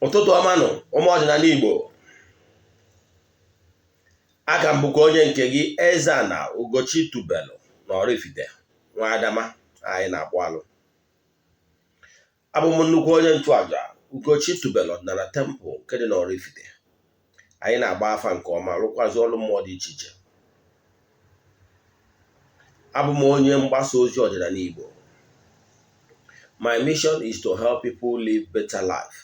Ụtụtụ ọma nụ ụmụ ọdịnala Igbo, aka m bụkwa onye nke gị Eze-Ana Ugochitubelu na Oraifite nwa Adama anyị na-akpụ alụ. Abụ m nnukwu onye nchụaja Ugochitubelu Ọdịnala Temple nke dị na Oraifite. Anyị na-agba afa nke ọma, rụkwazi ọrụ mmụọ dị iche iche. Abụ m onye mgbasa ozi ọdịnala Igbo. My mission is to help people live better life.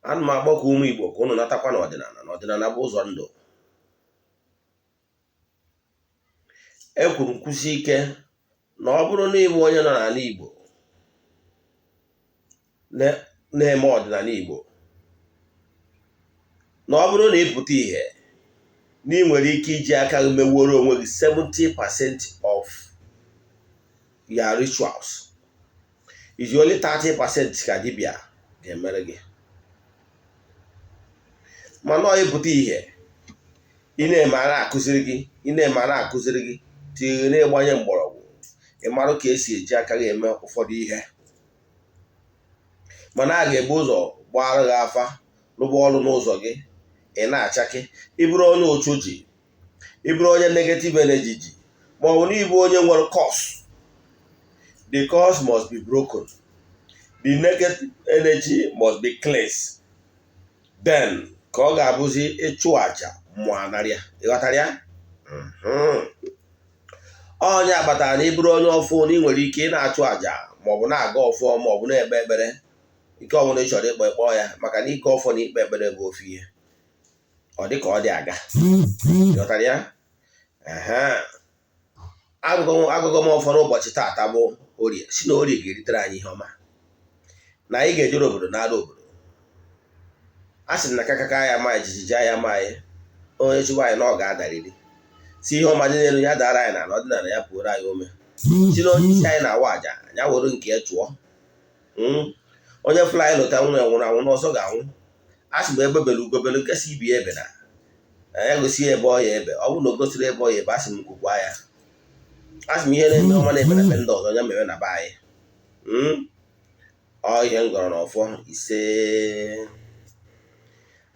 Ana m agbakọ ụmụ Igbo ka unu natakwa n'ọdịnala na ọdịnala bụ ụzọ ndụ. Ekwuru m kwụsị ike na ọ bụrụ na ịbụ onye nọ n'ala Igbo na-eme ọdịnala Igbo, na ọ bụrụ na ịpụta ihe na ị nwere ike iji aka gị meworo onwe gị 70% of your rituals, is only 30% ka dibịa ga-emere gị. Mana ọ ịpụta ihe ị na-eme a na-akụziri gị tiri na-ịgbanye mgbọrọgwụ, ị marụ ka esi eji aka gị eme ụfọdụ ihe. Mana a ga-ebu ụzọ gbara gị afa, rụba ọrụ n'ụzọ gị, ị na-achake. Ịbụrụ onye ụchụ ji, ịbụrụ onye negative energy ji, ma ọ bụ na ịbụ onye nwere curse, the curse must be broken, the negative energy must be cleansed. Then ka ọ ga-abụzi ịchụ aja mmụọ anarịa. Ịghọtara ya? Onye akpatara na ịbụrụ onye ọfụ na ị nwere ike ị na-achụ aja maọbụ na-aga ọfọ maọbụ na-ekpe ekpere, ike ọbụla ị chọrọ ịkpọ ya, maka na ike ọfọ na ikpe ekpere bụ ofu ihe. Ọ dị ka ọ dị aga. Ịghọtara ya? Agụgọ m ọfọ n'ụbọchị taata bụ Orie, si na Orie ga-eritere anyị ihe ọma, na anyị ga-ejere obodo n'ala obodo. A sị na kakaka ya ma jijiji ya ma anyị, onye chụwa anyị na ọ ga-adarịrị, si ihe ọma dị n'elu ya dara anyị na ọdịnala ya pụrụ anyị ome. Si na onye isi anyị na-awa aja ya were nke ya chụọ. Onye fụla anyị lụta nwụrụ enwụrụ anwụ n'ọzọ ga-anwụ. A sị m ebebelu ugobelu nkesị ibi ebe na ya gosi ebe ọ ya ebe, ọ bụrụ na o gosiri ebe ọ ya ebe, a sị m kwukwa ya. A sị m ihe na-eme ọma na-eme na ndị ọzọ ya mere na be anyị. Ọ ihe m gọrọ n'ọfọ ise.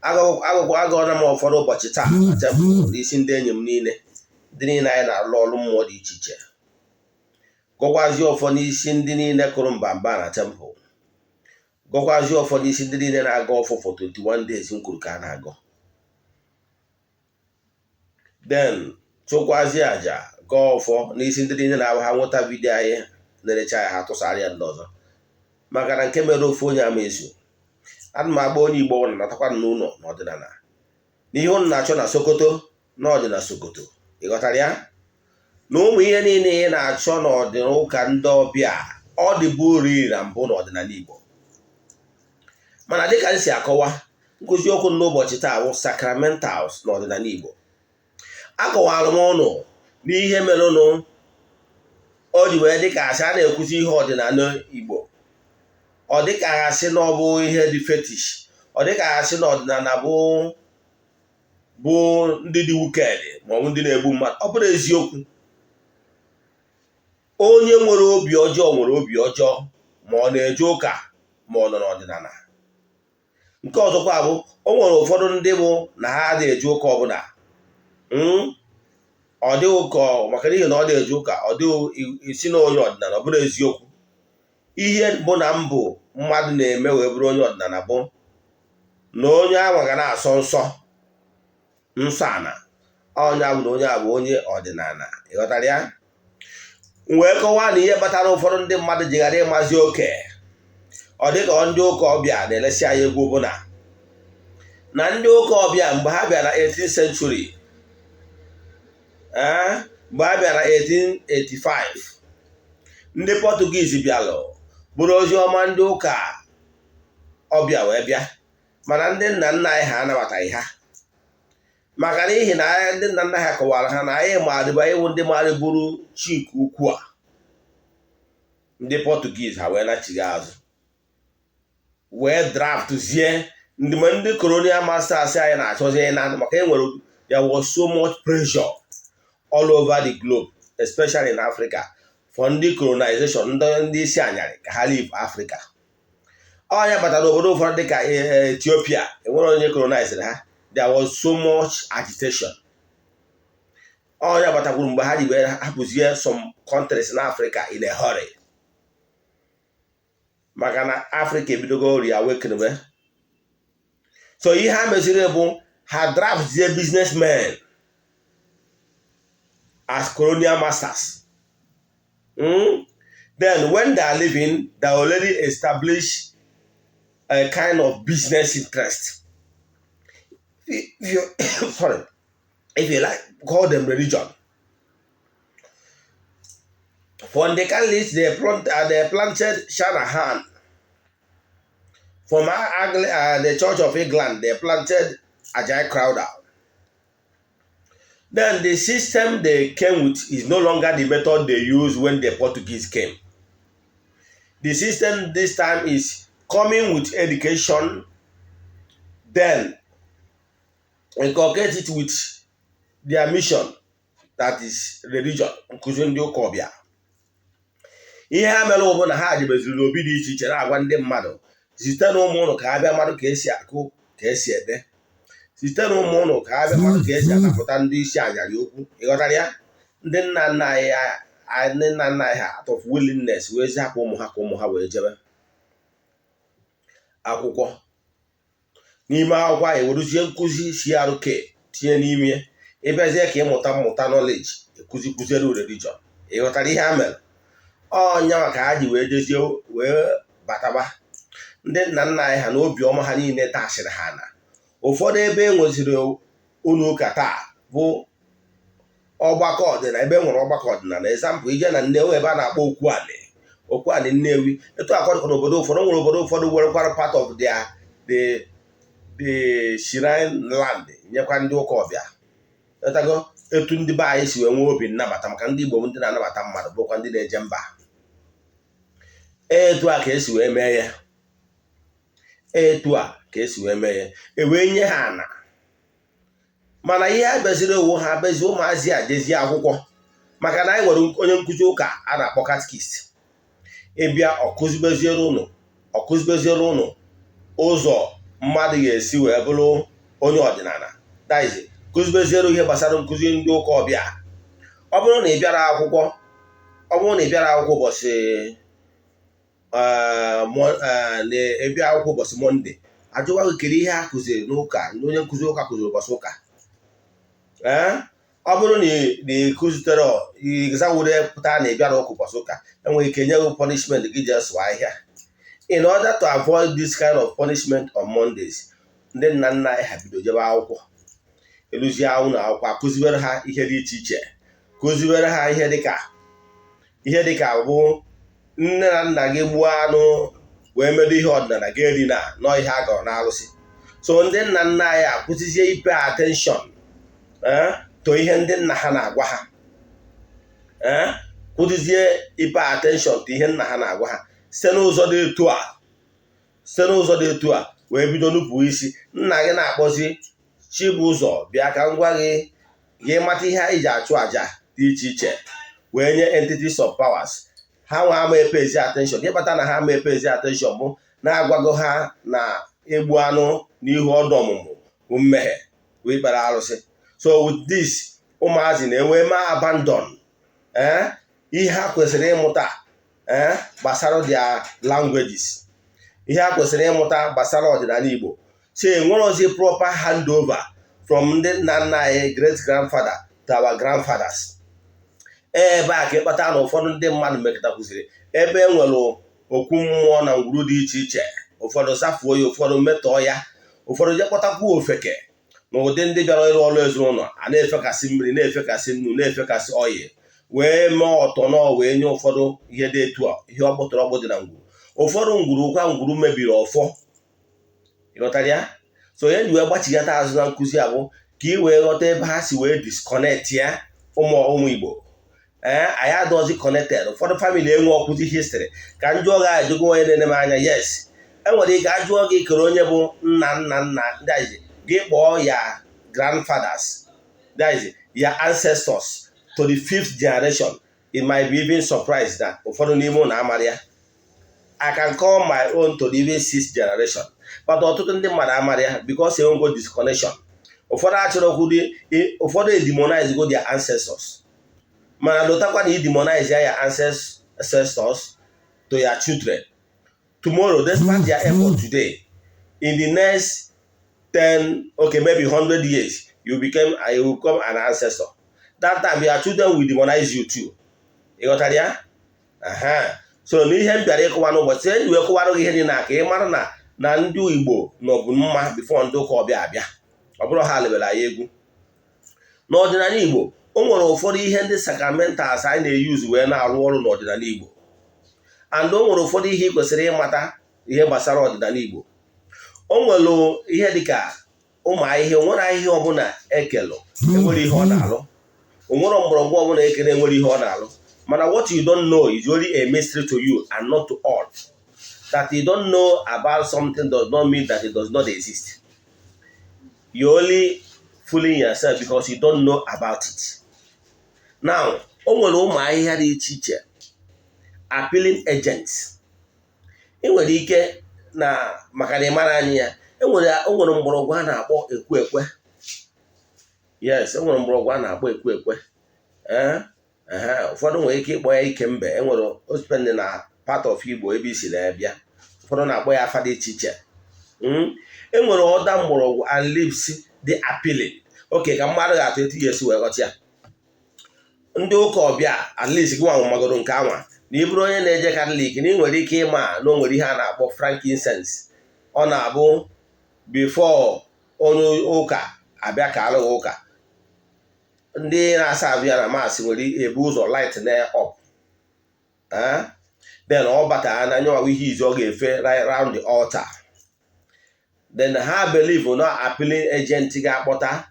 Agụọna m ụfọdụ ụbọchị taa na tempụl n'isi ndị enyi m niile, ndị niile anyị na-alụ ọrụ mmụọ dị iche iche. Gụkwazie ụfọ n'isi ndị niile kụrụ mbamba na tempụl. Gụkwazie ụfọ n'isi ndị niile na-aga ọfọ for 21 days m kwuru ka a na-agọ. Then chụkwazie aja gọọ ụfọ n'isi ndị niile na-abụ ha nweta vidiyo anyị na-erecha ya ha tụsara ya ndị ọzọ, maka na nke mere ofu onye ama ezu. Ana m agba onye Igbo na natakwa n'ụlọ n'ọdịnala n'ihe unu na-achọ na Sokoto na ọdịna Sokoto. Ịghọtara ya? Na ụmụ ihe niile ị na-achọ n'ọdịna ụka ndị ọbịa, ọ dịbu ori na mbụ n'ọdịnala Igbo. Mana dịka m si akọwa, nkụzi okwu n'ụbọchị taa bụ sacramentals n'ọdịnala Igbo. Akọwara m ụnụ n'ihe mere ụnụ o ji wee dịka asị a na-ekwuzi ihe ọdịnala Igbo, ọ dịka asị na ọ bụ ihe dị fetish, ọ dịka asị na ọdịnala bụ ndị dị wicked maọbụ ndị na-egbu mmadụ. Ọ bụrụ eziokwu. Onye nwere obi ọjọọ nwere obi ọjọọ, ma ọ na-eje ụka ma ọ nọ n'ọdịnala. Nke ọzọkwa bụ o nwere ụfọdụ ndị bụ na ha adịghị eje ụka ọbụla. Ọ dị ụka maka n'ihi na ọ dị eje ụka, ọ dị isi na onye ọdịnala. Ọ bụrụ eziokwu. Ihe bụ na mbụ mmadụ na-eme wee bụrụ onye ọdịnala bụ na onye ahụ ga na-asọ nsọ ana. Onye ahụ na onye a bụ onye ọdịnala. Ịghọtara ya? Wee kọwaa na ihe kpatara ụfọdụ ndị mmadụ ji ghara ịmazi oke, ọ dị ka ndị ụka ọbịa na-elesi anyị egwu bụ na ndị ụka ọbịa mgbe ha bịara 18th century, mgbe ha bịara 1885, ndị Portuguese bịalụ bụrụ ozi ọma ndị ụka ọbịa wee bịa, mana ndị nna nna anyị ha anabataghị ha, maka n'ihi na ndị nna nna ha kọwara ha na anyị maadịba ịwụ ndị maara bụrụ chike ukwu a. Ndị Portuguese ha wee nachighi azụ, wee draftzie ndị colonial masters anyị na-achọzi na, maka enwere there was so much pressure all over the globe, especially in Africa, for ndị colonization, ndị isi anyarị ka ha leave Africa. Ọnya batara obodo ụfọdụ dịka Ethiopia, enwere onye colonized ha. There was so much agitation. Ọnya batakwuru mgbe ha ji wee hapụzie some countries in Africa in a hurry. Maka na Africa ebidogo reawakening. So ihe ha meziri bụ ha draftie businessmen as colonial masters. Then when they are leaving, they already establish a kind of business interest. If you like, call them religion. From the Catholics, they planted Shanahan. From the Church of England, they planted Ajay Crowther. Then the system they came with is no longer the method they used when the Portuguese came. The system this time is coming with education, then inculcate it with their mission, that is religion. Nkụzi ndị ụka ọbịa. Ihe ha mere bụ na ha jebeziri n'obi dị iche iche na-agwa ndị mmadụ site na ụmụ ụnụ ka ha bịa mmadụ ka esi akụ ka esi ede, site na ụmụ ụnụ ka ha bịa mmadụ ka esi anapụta ndị isi anyarị okwu. Ịghọtara ya? Ndị nna nna anyị ha out of willingness wee zihapụ ụmụ ha ka ụmụ ha wee jebe akwụkwọ. N'ime akwụkwọ anyị weruzie nkụzi CRK tinye n'ime ịbịazie ka ịmụta knowledge kụziere religion. Ịghọtara ihe ha mere? Ọnya maka ha ji wee jezie wee bataba ndị nna nna anyị ha na obiọma ha niile tasịrị ha na ụfọdụ ebe enweziri ụlọ ụka taa bụ ọgbakọ ọdịnala. Ebe nwere ọgbakọ ọdịnala, ezampụ ije na Nnewi ebe a na-akpọ Okwuani Nnewi. Etu akọdụkọ n'obodo ụfọdụ, nwere obodo ụfọdụ werekwara part of the shrine land nyekwa ndị ụka ọbịa. Etago etu ndị be anyị si wee nwee obi nnabata, maka ndị Igbo ndị na-anabata mmadụ bụkwa ndị na-eje mba. Etu a ka esi wee mee ya. Ewee nye ha ana. Mana ihe a beziri owu ha bezi ụmụazị a jezie akwụkwọ, maka na anyị nwere onye nkụzi ụka a na-akpọ katikist. Ịbịa ọkụzibeziere ụnụ ụzọ mmadụ ga-esi wee bụrụ onye ọdịnala. Daizi kụzibeziere ihe gbasara nkụzi ndị ụka ọbịa. Ọ bụrụ na ị bịara akwụkwọ ụbọchị Mọnde, ajụwa gị kere ihe a kụziri n'ụka, ndị onye nkụzi ụka kụziri ụbọchị ụka. Ọ bụrụ na ị kụzitere ịzawure pụta na ị bịara ụka ụbọchị ụka, enwere ike nye gị punishment gị jee sụọ ahịhịa. In order to avoid this kind of punishment on Mondays, ndị nna nna anyị ha bido jebe akwụkwọ. Eluzie ụlọ akwụkwọ akụziwere ha ihe dị iche iche. Kụziwere ha ihe dịka bụ nne na nna gị gbuo anụ wee medo ihe ọdịnala gị eri na nọ ihe a gọrọ n'alụsị. So ndị nna nna anyị akụzizie ipe attention to ihe ndị nna ha na-agwa ha. Kụzizie ipe attention to ihe nna ha na-agwa ha site n'ụzọ dị etu a wee bido nupụ isi. Nna gị na-akpọzi Chibụzọ bịa ka m gwa gị mata ihe anyị ji achụ àjà dị iche iche wee nye entities of powers. Ha nwa ama epezi attention. Ihe kpata na ha ama epezi attention bụ na-agwago ha na egbu anụ n'ihu ọdụ ọmụmụ bụ mmehie wee kpara arụsị. So with this, ụmụazị na-enwe ma abandon ihe ha kwesịrị ịmụta gbasara their languages, ihe ha kwesịrị ịmụta gbasara ọdịnala Igbo. So enwerozi proper handover from ndị nna nna anyị great grandfather to our grandfathers. Ebe a ka ịkpata na ụfọdụ ndị mmadụ mekọtakwuziri ebe enwere okwu mmụọ na ngwuru dị iche iche. Ụfọdụ safuo ya, ụfọdụ metọọ ya, ụfọdụ je kpọtakwu ofeke na ụdị ndị bịara ịrụ ọrụ ezinụlọ a na-efekasị mmiri, na-efekasị nnu, na-efekasị oyi wee mee ọtọ nọ wee nye ụfọdụ ihe dị etu a, ihe ọgbọtọrọgbọ dị na ngwuru. Ụfọdụ ngwuru mebiri ọfọ. Ịghọtara ya? So onye ji wee gbachigata azụ na nkụzi a bụ ka ị wee ghọta ebe ha si wee disconnect ya ụmụ Igbo. Anyị adọzi connected. Ụfọdụ famili enwe ọkụzi history. Ka njụọ gị ajụgo onye na-ene m anya, yes, enwere ike ajụọ gị kere onye bụ nna ndị gị kpọọ ya grandfathers, that is your ancestors to the 5th generation. It might be even surprised that ụfọdụ n'ime ụlọ amara ya. I can call my own to the even 6th generation. But ọtụtụ ndị mmadụ amara ya because enwego disconnection. Ụfọdụ achọrọ ụfọdụ demonize go their ancestors. Mana lotakwa na demonize your ancestors to your children. Tomorrow, despite their effort today, in the next 10, okay, maybe 100 years, you become an ancestor. That time, your children will demonize you too. You got that? So, n'ihe m bịara ịkọwa n'ụbọchị enyi wee kọwara ihe dị na ka ị mara na ndị Igbo nọbụ mma bifo ndị ụka ọbịa abịa. Ọ bụrụ ha lebere anyị egwu. N'ọdịnala Igbo, o nwere ụfọdụ ihe ndị sacramentals anyị na-eyuzu wee na-arụ ọrụ n'ọdịnala Igbo. And o nwere ụfọdụ ihe ị kwesịrị ịmata ihe gbasara ọdịnala Igbo. O nwere ihe dịka ụmụ ahịhịa, o nwere ahịhịa ọbụla ekelụ enwere ihe ọ na-alụ. O nwere mgbọrọgwụ ọbụla ekele enwere ihe ọ na-alụ. Mana what you don't know is only a mystery to you and not to all. That you don't know about something does not mean that it does not exist. You're only fooling yourself because you don't know about it. Now, o nwere ụmụ ahịhịa dị iche iche, appealing agents. Enwere ike na maka na ịmara anyị ya, o nwere mgbọrọgwụ a na-akpọ ekwe. Yes, o nwere mgbọrọgwụ a na-akpọ ekwe. Ụfọdụ nwere ike ịkpọ ya ike mbe. Enwere ospende na part of Igbo ebe isi na-abịa. Ụfọdụ na-akpọ ya afa dị iche iche. Enwere ọda mgbọrọgwụ and leaves dị appealing. Okay, ka mmadụ ga-atụ etu ga-esi wee ghọta ya. Ndị ụka ọbịa, at least gị nwa magoro nke anwa, na ị bụrụ onye na-eje Katọlik, na ị nwere ike ịma na o nwere ihe a na-akpọ frankincense. Ọ na-abụ before onye ụka abịa ka alụghị ụka, ndị na-asa abịa na maasị nwere ebu ụzọ light na up. Then ọ bata n'anya ọwa ihe izu ọ ga-efe right round the altar. Then ha believe na appealing agent ga-akpọta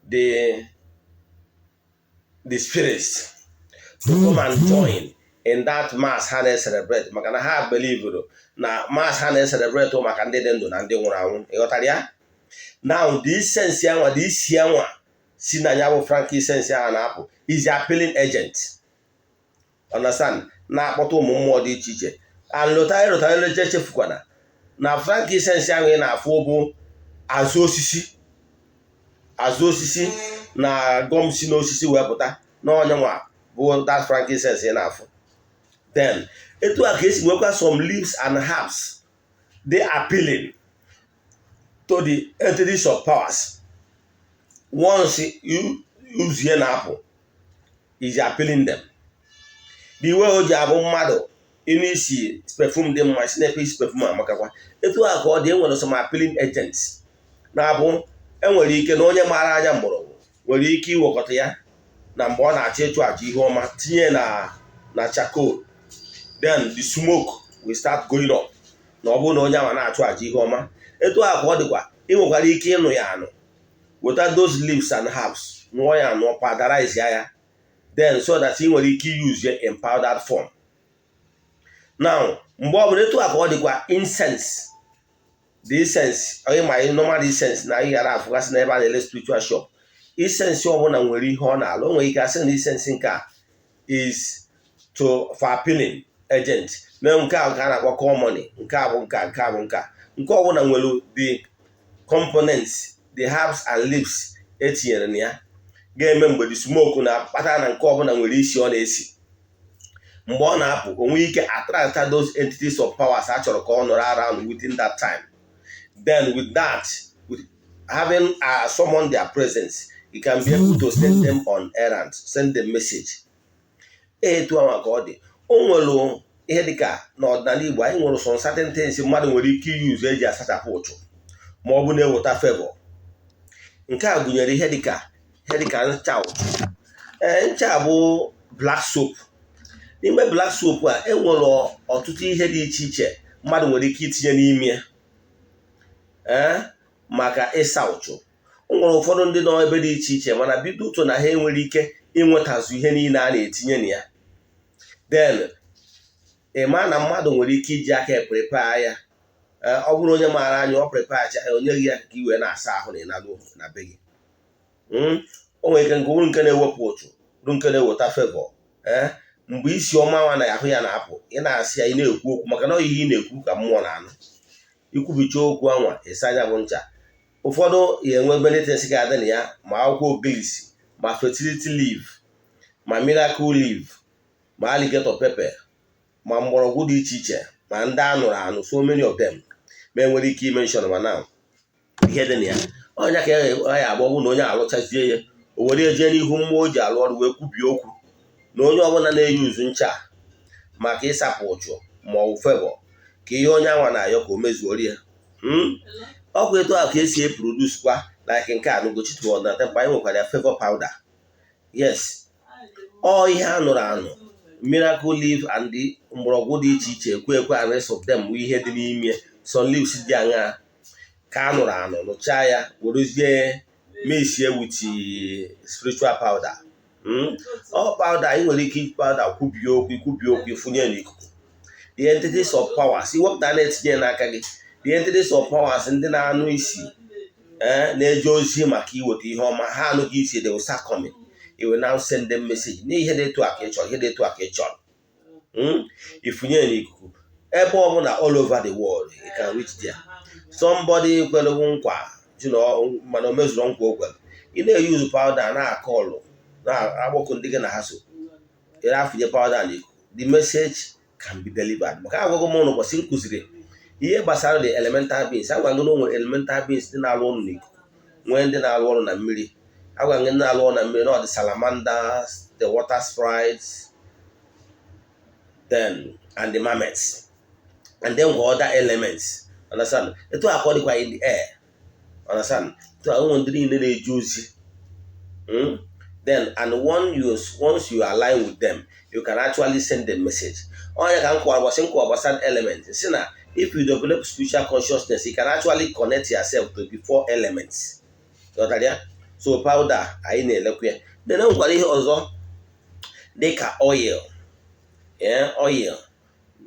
the spirits to come and join in that mass ha na-celebrate. Maka na ha believe na mass ha na-celebrate maka ndị dị ndụ na ndị nwụrụ anwụ. Ịghọtara ya? Now, this sense yanwa, this yanwa, si na ya bụ frankincense ya na-apụ, is appealing agent. Understand? Na-akpọta ụmụ mmụọ dị iche iche. And lotara chefukwana na frankincense ahụ ị na-afụ bụ azụ osisi na gọm si n'osisi wee pụta na onyenwa bụ that frankincense ị na-afụ. Then etu a ka esi nwekwa some leaves and herbs they appealing to the entities of powers. Once you use here na apple is appealing them. The way o ji abụ mmadụ isi perfume dị mma si na-epe isi perfume amakakwa. Etu a ka ọ dị enwere some appealing agents na-abụ enwere ike na onye maara anya mgbọrọgwụ nwere ike iwekọta ya na mgbe ọ na-achọ ịchụ aja ihe ọma tinye na charcoal. Then the smoke will start going up na ọ bụrụ na onye ahụ na-achụ aja ihe ọma. Etu a ka ọ dịkwa, ị nwekwara ike ịnụ ya anụ, weta those leaves and herbs, nụọ ya anụ, powderize ya, then so that ị nwere ike use ya in powdered form. Now, mgbe ọ bụla etu a ka ọ dịkwa incense. The incense, ma normal incense na ị ghara afụgasị n'ebe a na-ele spiritual shop. Incense ọ bụla nwere ihe ọ na-alụ. O nwere ike asị na incense nke a is for appealing agent. Na nke a ka a na-akpọ call money. Nke a bụ nke a bụ nke a. Nke ọ bụla nwere the components, the herbs and leaves etinyere na ya ga-eme mgbe the smoke na-akpata na nke ọbụla nwere isi ọ na-esi. Mgbe ọ na-apụ, o nwere ike attract those entities of powers a chọrọ ka ọ nọrọ around within that time. Then with that, with having summoned their presence, you can be able to send them on errands, send them message. Etu ahụ ka ọ dị. O nwere ihe dịka n'ọdịnala Igbo, anyị nwere some certain things mmadụ nwere ike use eji asachapụ ụchụ ma ọ bụ na-eweta favor. Nke a gụnyere ihe dịka ncha ụchụ. Ncha bụ black soap. N'ime black soap a enwere ọtụtụ ihe dị iche iche mmadụ nwere ike itinye n'ime ya maka ịsa ụchụ. O nwere ụfọdụ ndị nọ ebe dị iche iche mana bido ụtụ na ha enwere ike inwetazụ ihe niile a na-etinye na ya. Then ịma na mmadụ nwere ike iji aka prepare ya. Ọ bụrụ onye maara anya ọ prepare cha onye gị ya ka iwe na-asa ahụ na ịnalụ na be gị. O nwere ike nke bụrụ nke na-ewepụ ụchụ, bụrụ nke na-eweta favor. mgbe isi ọma nwa na ahụ ya na-apụ ị na-asị ya ị na-ekwu okwu maka na ihe ị na-ekwu ka mmụọ na-anụ ikwubicha okwu anwa esi anya bụ ncha ụfọdụ ya enwe benefits ga-adị na ya ma akwụkwọ ogilisi ma fertility leaf ma miracle leaf ma alligator pepper ma mgbọrọgwụ dị iche iche ma ndị anụrụ anụ so many of them ma enwere ike imenshọn ma na ihe dị na ya ọnya ka ya agbọgwụ na onye alụchazie ya o were eje n'ihu mmụọ o ji alụ ọrụ wee kwubie okwu na onye ọbụla na-eyi uzu ncha maka ịsapụ ụchụ ma ọ bụ fevọ ka ihe onye anwa na-ayọ ka o mezuori ya ọkwa etu a ka esi eprodus kwa like nke a n'ugochitu ọdịnala anyị nwekwara ya fevọ powder yes ọ ihe anụrụ anụ miracle leaf and mgbọrọgwụ dị iche iche ekwe and rest of them bụ ihe dị n'ime some leaves dị aṅa ka anụrụ anụ nụchaa ya werezie mesie with spiritual powder ọ powder anyị nwere ike iji powder kwubie okwu ifunye n'ikuku the entities of powers iwepụta na-etinye n'aka gị the entities of powers ndị na-anụ isi na-eje ozi maka iweta ihe ọma ha anụghị isi they will start coming. It will now send them message n'ihe dị etu aka ị chọrọ ihe dị etu aka ị chọrọ ifunye n'ikuku ebe ọ bụla all over the world you can reach there. Somebody kwere nkwa mana o mezuru nkwa o kwere ị na-eyuzu powder na-akọ ọlụ na-agbakọ ndị gị na ha so ị na-afụnye powder n'ikuku the message can be delivered. Maka agwago m ụbọchị m kụziri ihe gbasara the elemental beings agwago na o nwere elemental beings ndị na-alụ ọrụ n'ikuku nwee ndị na-alụ ọrụ na mmiri agwa ndị na-alụ ọrụ na mmiri na the salamanders the water sprites then and the marmots and then other elements understand etu akọ dịkwa in the air understand etu ụmụ ndị niile na-eje ozi then and once you align with them you can actually send them message. Onye ka nkwa gbasara element si na if you develop spiritual consciousness you can actually connect yourself to the 4 elements. So powder anyị na-elekwa ya then nkwara ihe ọzọ dịka oil oil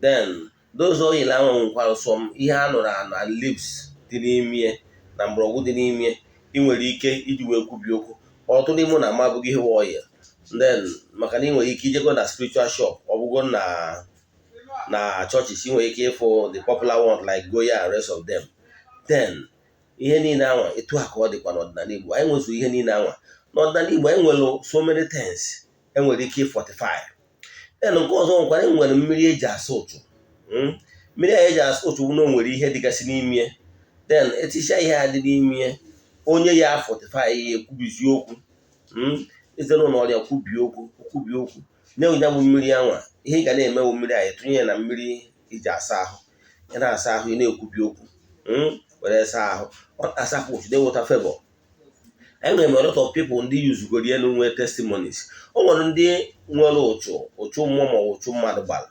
then those oil ahụ nkwara some ihe anụrụ anụ and leaves dị n'ime na mgbọrọgwụ dị n'ime ị nwere ike iji wee kwubi okwu ọtụtụ n'ime na amabụghị ihe oil then maka na ị nwere ike ijego na spiritual shop ọ bụgo na churches ị nwere ike ịfụ the popular one like Goya and rest of them. Then ihe niile anwa etu a ka ọ dịkwa n'ọdịnala Igbo anyị nwezu ihe niile anwa n'ọdịnala Igbo anyị nwere so many things enwere ike fortify. Then nke ọzọ nkwara enwere mmiri eji asa ụchụ mmiri a eji asa ụchụ na o nwere ihe dịgasị n'ime then etisha ihe a dị n'ime onye ya fortify ya ekwubizi okwu ezenụ na ọrịa kwubie okwu na-enye bụ mmiri anwa ihe ị ga na-emewu mmiri a etunye ya na mmiri iji asa ahụ ị na-asa ahụ ị na-ekwubi okwu were asa ahụ asapụ ụchụ na-eweta favor. Enwere m a lot of people ndị yuzugoro ya nwee testimonies o nwere ndị nwere ụchụ mmụọ ma ụchụ mmadụ gbara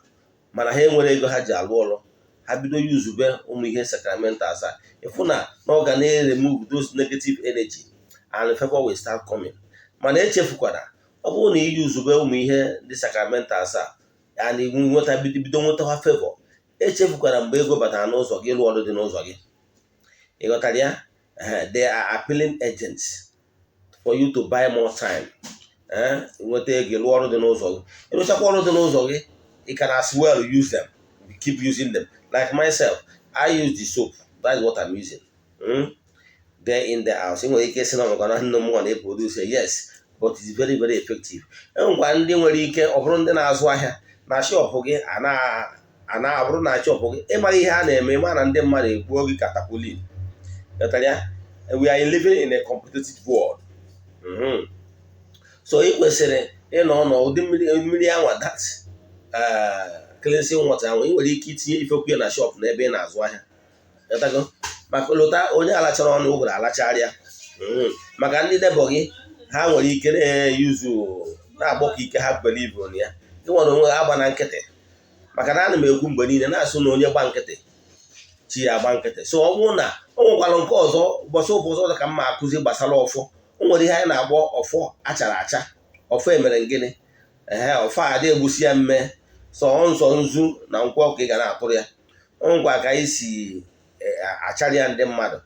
mana ha enwere ego ha ji alụ ọrụ ha bido yuzube ụmụ ihe sacramental asaa ịfụ na ọ ga na-remove those negative energy and favor will start coming. Mana echefukwara ọ bụrụ na iyuzube ụmụ ihe ndị sacramental asaa and nweta bido nwetawa favor echefukwara mgbe ego batara n'ụzọ gị ịlụ ọrụ dị n'ụzọ gị ịghọtara ya they are appealing agents for you to buy more time nweta ego lụọ ọrụ dị n'ụzọ gị ịrụchakwa ọrụ dị n'ụzọ gị you can as well use them keep using them like myself I use the soap that's what I'm using there in the house. Ị nwere ike si na maka na nne m nwa na-eproduce yes but it's very very effective. Enwekwa ndị nwere ike ọ bụrụ ndị na-azụ ahịa na shọpụ gị abụrụ na shọpụ gị ịmara ihe a na-eme ịma na ndị mmadụ ekwuo gị katapolin. We are living in a competitive world. So ị kwesịrị ịnọ n'ụdị mmiri anwa that cleansing water ahụ ị nwere ike itinye ifekwu ya na shop n'ebe ị na-azụ ahịa maka lụta onye alachara ọnụ ụgwara alacharịa maka ndị debọ gị ha nwere ike na-eyuzu na-agbakọ ike ha believe on ya ị nwere onwe ha agba na nkịtị maka na ana m ekwu mgbe niile na-asụ na onye gba nkịtị chi ya agba nkịtị. So ọ bụrụ na o nwekwara nke ọzọ ụbọchị ụfọdụ ka mma akụzi gbasara ọfọ o nwere ihe anyị na-agbọ ọfọ achara acha ọfọ emere gịnị ọfọ adị egbusi ya mme sọ nsọ nzu na nkwọ ọkụ ị ga na-atụrụ ya ngwa ka anyị si acharịa ndị mmadụ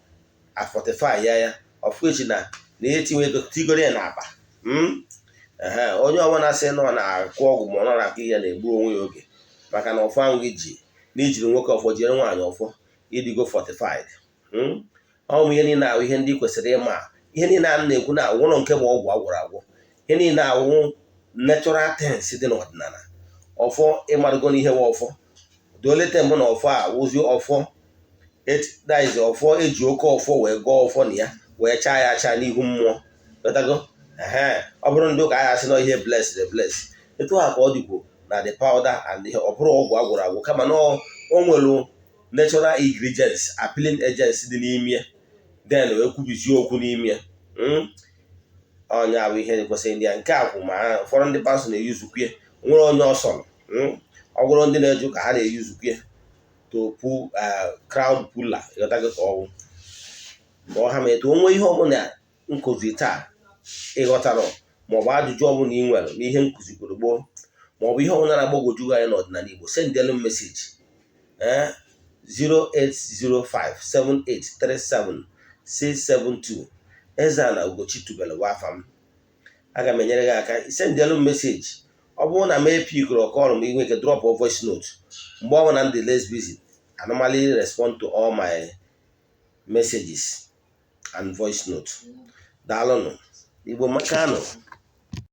a fortify ya ọfọ echi na etinwe ego tigoro ya n'akpa onye ọbụla sị nọ na-akụ ọgwụ ma ọ nọ na-akụ ihe na-egbu onwe ya oge maka na ọfọ ahụ gị ji na ijiri nwoke ọfọ jiri nwaanyị ọfọ ịdịgo fortified. Ọ bụ ihe niile ahụ ihe ndị kwesịrị ịma, ihe niile a na-ekwu na agwụrọ nke bụ ọgwụ agwụrụ agwụ, ihe niile ahụ natural things dị n'ọdịnala. Ọfọ ịmarụgo n'ihe wa ọfọ dolete mbụ na ọfọ a wụzi ọfọ daiz ọfọ eji oke ọfọ wee gọọ ọfọ na ya wee chaa ya acha n'ihu mmụọ. Ọ bụrụ ndị ụka agha sị na ihe bless etu ha ka ọ dịkwo na the powder and ihe ọ bụrụ ọgwụ agwụrụ agwụ kama na o nwere natural ingredients appealing agents dị n'ime then wee kwubizie okwu n'ime ọnya bụ ihe kwesịrị ndị ya. Nke a kwụ ma ụfọdụ ndị pasọ na-eyuzukwie nwere onye ọsọ ọ gwụrụ ndị na-eju ka ha na-eyuzukwie to crowd puller ịghọtago ka ọnwụ ma ọ ha ma etu onwe ihe ọbụla nkụzi taa ịghọtara maọbụ ajụjụ ọbụla ị nwere n'ihe nkụzikwuru gboo maọbụ ihe ọbụla na-agbagwoju anya n'ọdịnala Igbo sendelu meseji 08057837672 Eze-Ana Ugochi tubelu bụ afa m. Aga m enyere gị aka sendelu meseji. Ọ bụrụ na m epikoro kọlụ m inwe ike drop voice note mgbe ọ bụla m dị less busy. I normally respond to all my messages and voice note. Daalụnụ Igbo makanụ.